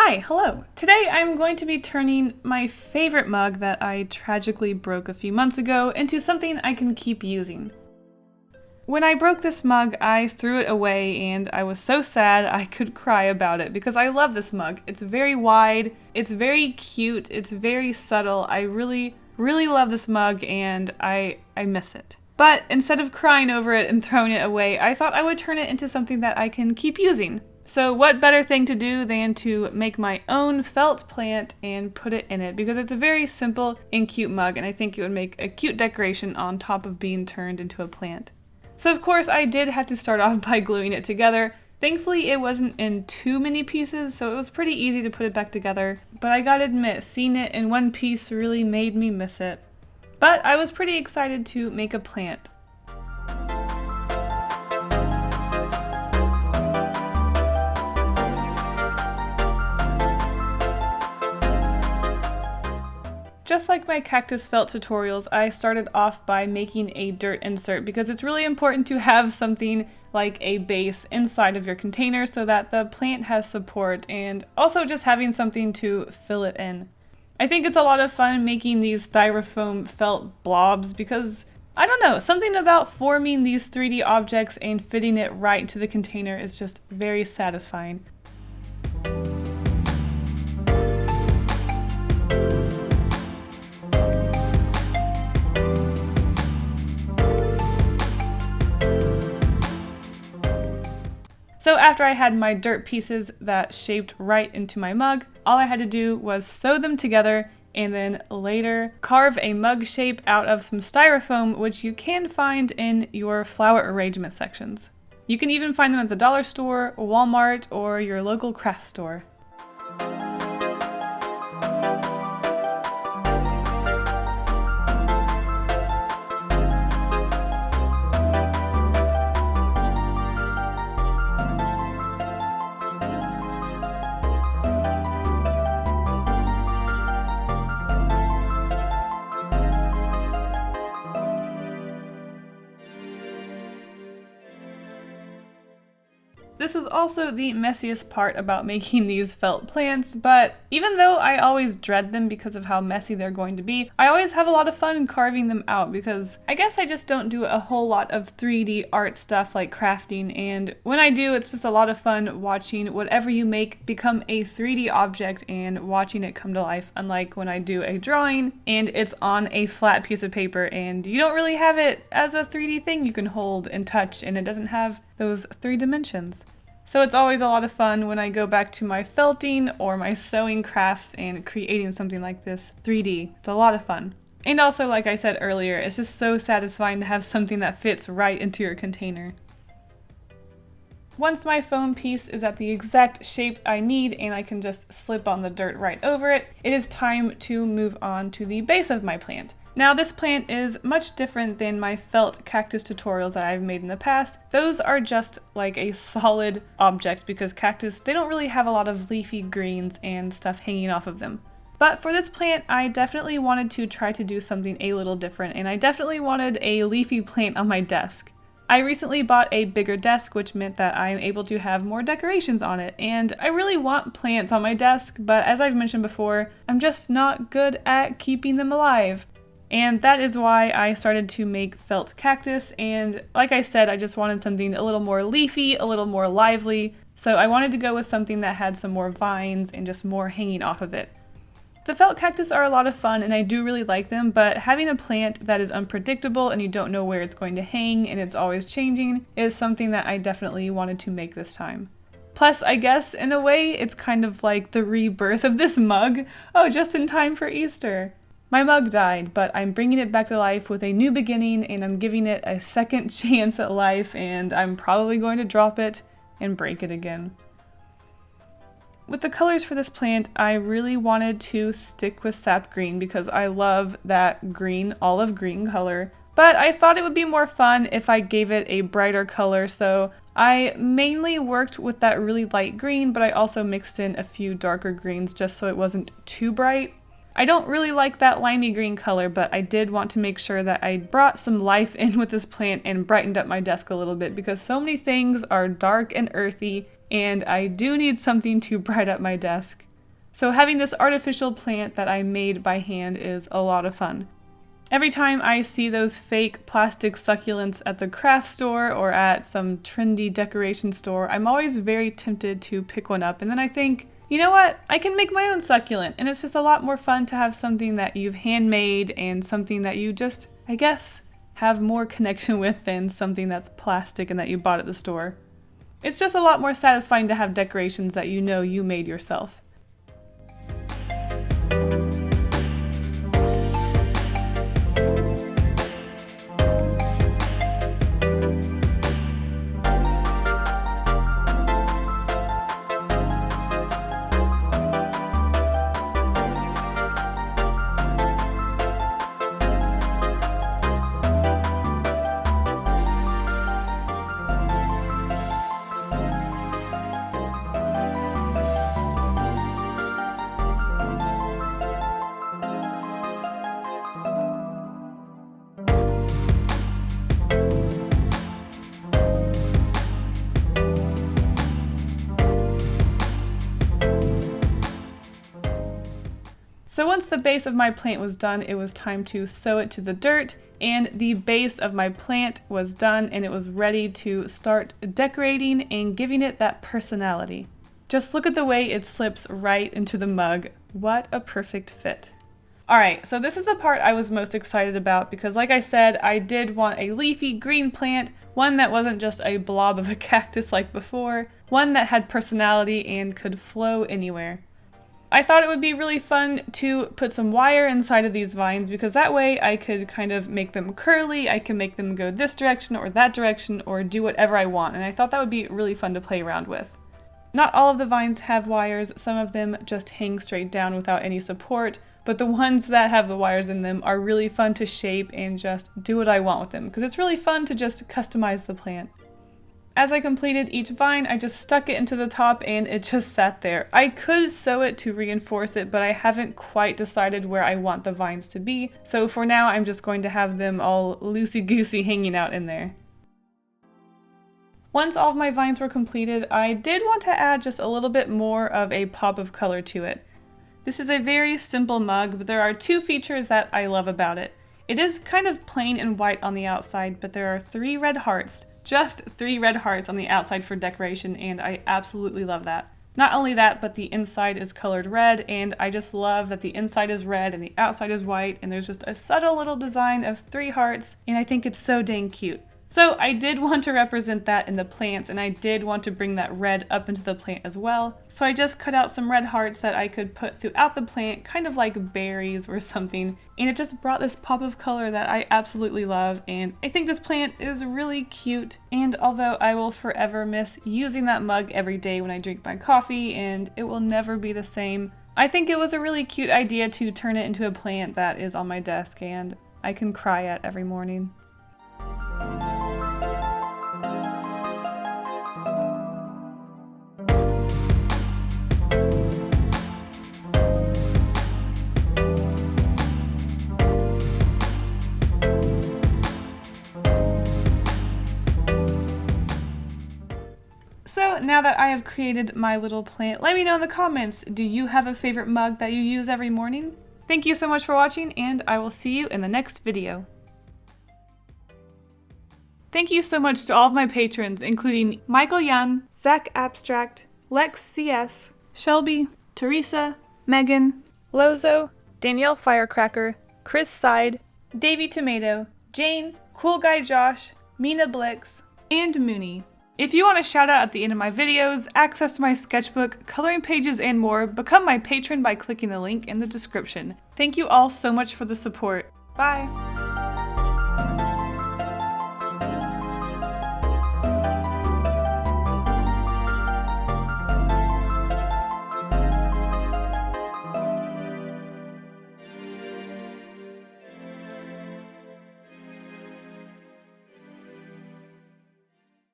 Hi, hello. Today I'm going to be turning my favorite mug that I tragically broke a few months ago into something I can keep using. When I broke this mug, I threw it away and I was so sad I could cry about it because I love this mug. It's very wide, it's very cute, it's very subtle. I really love this mug and I miss it. But instead of crying over it and throwing it away, I thought I would turn it into something that I can keep using. So what better thing to do than to make my own felt plant and put it in it, because it's a very simple and cute mug and I think it would make a cute decoration on top of being turned into a plant. So of course I did have to start off by gluing it together. Thankfully it wasn't in too many pieces, so it was pretty easy to put it back together, but I gotta admit, seeing it in one piece really made me miss it. But I was pretty excited to make a plant. Just like my cactus felt tutorials, I started off by making a dirt insert because it's really important to have something like a base inside of your container so that the plant has support, and also just having something to fill it in. I think it's a lot of fun making these styrofoam felt blobs because, I don't know, something about forming these 3D objects and fitting it right into the container is just very satisfying. So after I had my dirt pieces that shaped right into my mug, all I had to do was sew them together and then later carve a mug shape out of some styrofoam, which you can find in your flower arrangement sections. You can even find them at the dollar store, Walmart, or your local craft store. This is also the messiest part about making these felt plants, but even though I always dread them because of how messy they're going to be, I always have a lot of fun carving them out because I guess I just don't do a whole lot of 3D art stuff like crafting, and when I do, it's just a lot of fun watching whatever you make become a 3D object and watching it come to life, unlike when I do a drawing and it's on a flat piece of paper and you don't really have it as a 3D thing you can hold and touch, and it doesn't have those 3 dimensions. So it's always a lot of fun when I go back to my felting or my sewing crafts and creating something like this 3D. It's a lot of fun. And also, like I said earlier, it's just so satisfying to have something that fits right into your container. Once my foam piece is at the exact shape I need and I can just slip on the dirt right over it, it is time to move on to the base of my plant. Now this plant is much different than my felt cactus tutorials that I've made in the past. Those are just like a solid object because cactus, they don't really have a lot of leafy greens and stuff hanging off of them. But for this plant, I definitely wanted to try to do something a little different, and I definitely wanted a leafy plant on my desk. I recently bought a bigger desk, which meant that I am able to have more decorations on it, and I really want plants on my desk, but as I've mentioned before, I'm just not good at keeping them alive. And that is why I started to make felt cactus, and like I said, I just wanted something a little more leafy, a little more lively, so I wanted to go with something that had some more vines and just more hanging off of it. The felt cactus are a lot of fun and I do really like them, but having a plant that is unpredictable and you don't know where it's going to hang and it's always changing is something that I definitely wanted to make this time. Plus, I guess in a way, it's kind of like the rebirth of this mug. Oh, just in time for Easter. My mug died, but I'm bringing it back to life with a new beginning and I'm giving it a second chance at life, and I'm probably going to drop it and break it again. With the colors for this plant, I really wanted to stick with sap green because I love that green, olive green color, but I thought it would be more fun if I gave it a brighter color, so I mainly worked with that really light green, but I also mixed in a few darker greens just so it wasn't too bright. I don't really like that limey green color, but I did want to make sure that I brought some life in with this plant and brightened up my desk a little bit because so many things are dark and earthy, and I do need something to brighten up my desk. So having this artificial plant that I made by hand is a lot of fun. Every time I see those fake plastic succulents at the craft store or at some trendy decoration store, I'm always very tempted to pick one up, and then I think, you know what? I can make my own succulent, and it's just a lot more fun to have something that you've handmade and something that you just, I guess, have more connection with than something that's plastic and that you bought at the store. It's just a lot more satisfying to have decorations that you know you made yourself. So once the base of my plant was done, it was time to sew it to the dirt, and the base of my plant was done and it was ready to start decorating and giving it that personality. Just look at the way it slips right into the mug. What a perfect fit. Alright, so this is the part I was most excited about because like I said, I did want a leafy green plant, one that wasn't just a blob of a cactus like before, one that had personality and could flow anywhere. I thought it would be really fun to put some wire inside of these vines because that way I could kind of make them curly, I can make them go this direction or that direction or do whatever I want, and I thought that would be really fun to play around with. Not all of the vines have wires, some of them just hang straight down without any support, but the ones that have the wires in them are really fun to shape and just do what I want with them because it's really fun to just customize the plant. As I completed each vine, I just stuck it into the top and it just sat there. I could sew it to reinforce it, but I haven't quite decided where I want the vines to be, so for now I'm just going to have them all loosey-goosey hanging out in there. Once all of my vines were completed, I did want to add just a little bit more of a pop of color to it. This is a very simple mug, but there are two features that I love about it. It is kind of plain and white on the outside, but there are 3 red hearts. Just 3 red hearts on the outside for decoration, and I absolutely love that. Not only that, but the inside is colored red, and I just love that the inside is red and the outside is white, and there's just a subtle little design of 3 hearts, and I think it's so dang cute. So I did want to represent that in the plants, and I did want to bring that red up into the plant as well. So I just cut out some red hearts that I could put throughout the plant, kind of like berries or something, and it just brought this pop of color that I absolutely love, and I think this plant is really cute. And although I will forever miss using that mug every day when I drink my coffee, and it will never be the same, I think it was a really cute idea to turn it into a plant that is on my desk and I can cry at every morning. So now that I have created my little plant, let me know in the comments, do you have a favorite mug that you use every morning? Thank you so much for watching, and I will see you in the next video. Thank you so much to all of my patrons, including Michael Yun, Zach Abstract, Lex CS, Shelby, Teresa, Megan, Lozo, Danielle Firecracker, Chris Side, Davey Tomato, Jane, Cool Guy Josh, Mina Blix, and Mooney. If you want a shout out at the end of my videos, access to my sketchbook, coloring pages, and more, become my patron by clicking the link in the description. Thank you all so much for the support. Bye!